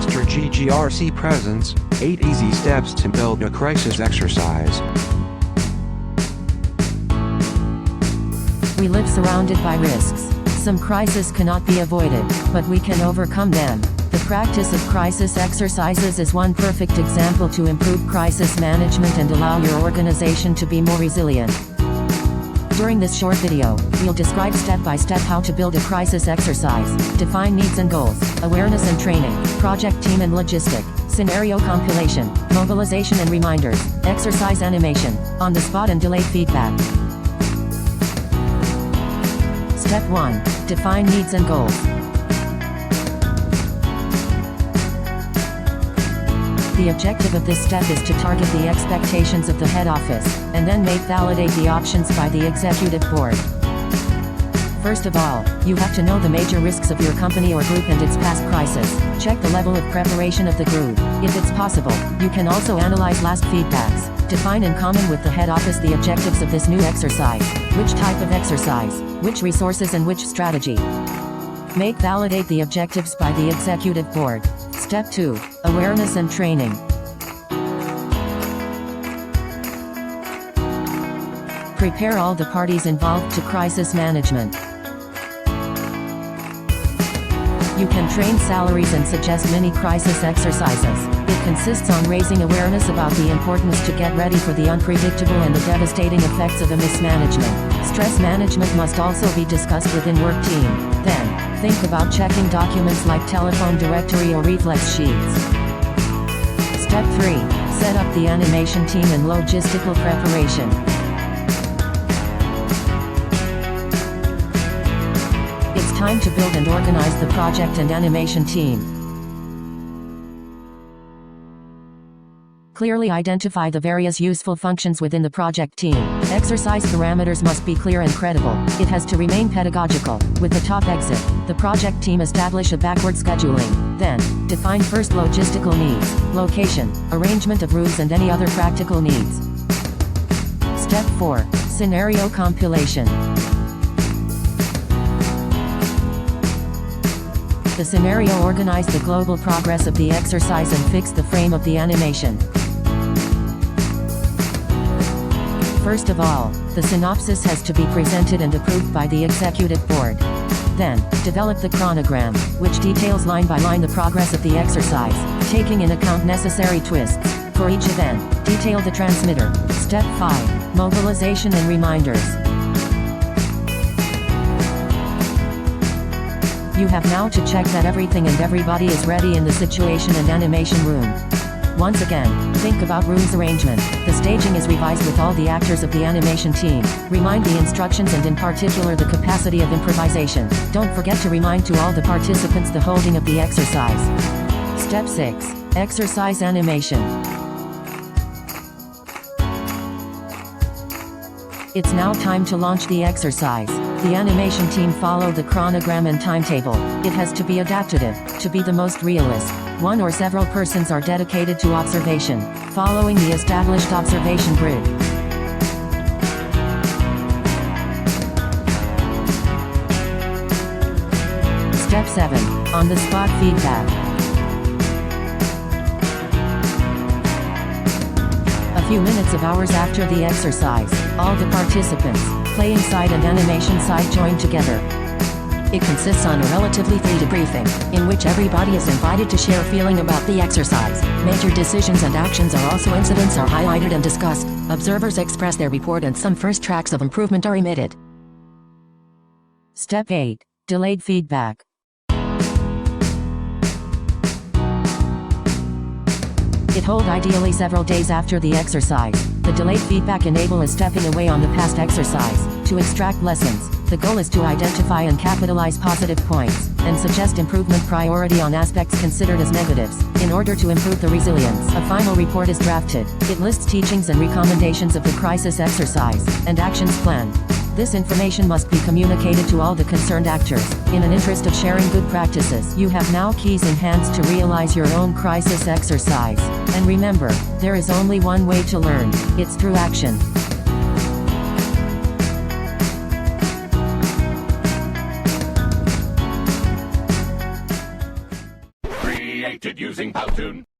Master GGRC presents 8 easy steps to build a crisis exercise. We live surrounded by risks. Some crises cannot be avoided, but we can overcome them. The practice of crisis exercises is one perfect example to improve crisis management and allow your organization to be more resilient. During this short video, we'll describe step-by-step how to build a crisis exercise, define needs and goals, awareness and training, project team and logistic, scenario compilation, mobilization and reminders, exercise animation, on-the-spot and delayed feedback. Step 1. Define needs and goals. The objective of this step is to target the expectations of the head office, and then validate the options by the executive board. First of all, you have to know the major risks of your company or group and its past crisis. Check the level of preparation of the group. If it's possible, you can also analyze last feedbacks. Define in common with the head office the objectives of this new exercise. Which type of exercise, which resources and which strategy. Validate the objectives by the executive board. Step 2. Awareness and training. Prepare all the parties involved to crisis management. You can train salaries and suggest mini crisis exercises. It consists on raising awareness about the importance to get ready for the unpredictable and the devastating effects of a mismanagement. Stress management must also be discussed within work team. Then, think about checking documents like telephone directory or reflex sheets. Step 3. Set up the animation team and logistical preparation. It's time to build and organize the project and animation team. Clearly identify the various useful functions within the project team. Exercise parameters must be clear and credible. It has to remain pedagogical. With the top exit, the project team establish a backward scheduling. Then, define first logistical needs, location, arrangement of routes and any other practical needs. Step 4. Scenario compilation. The scenario organize the global progress of the exercise and fix the frame of the animation. First of all, the synopsis has to be presented and approved by the executive board. Then, develop the chronogram, which details line by line the progress of the exercise, taking in account necessary twists. For each event, detail the transmitter. Step 5. Mobilization and reminders. You have now to check that everything and everybody is ready in the situation and animation room. Once again, think about room's arrangement. The staging is revised with all the actors of the animation team. Remind the instructions and in particular the capacity of improvisation. Don't forget to remind to all the participants the holding of the exercise. Step 6. Exercise animation. It's now time to launch the exercise. The animation team follow the chronogram and timetable. It has to be adaptive, to be the most realist. One or several persons are dedicated to observation, following the established observation grid. Step 7. On-the-spot feedback. A few minutes of hours after the exercise, all the participants, playing side and animation side join together. It consists on a relatively free debriefing, in which everybody is invited to share feeling about the exercise. Major decisions and actions are also incidents are highlighted and discussed. Observers express their report and some first tracks of improvement are emitted. Step 8. Delayed feedback. It hold ideally several days after the exercise. The delayed feedback enable a stepping away on the past exercise, to extract lessons. The goal is to identify and capitalize positive points, and suggest improvement priority on aspects considered as negatives, in order to improve the resilience. A final report is drafted. It lists teachings and recommendations of the crisis exercise, and actions planned. This information must be communicated to all the concerned actors, in an interest of sharing good practices. You have now keys in hands to realize your own crisis exercise. And remember, there is only one way to learn. It's through action. Creativity. it using Powtoon.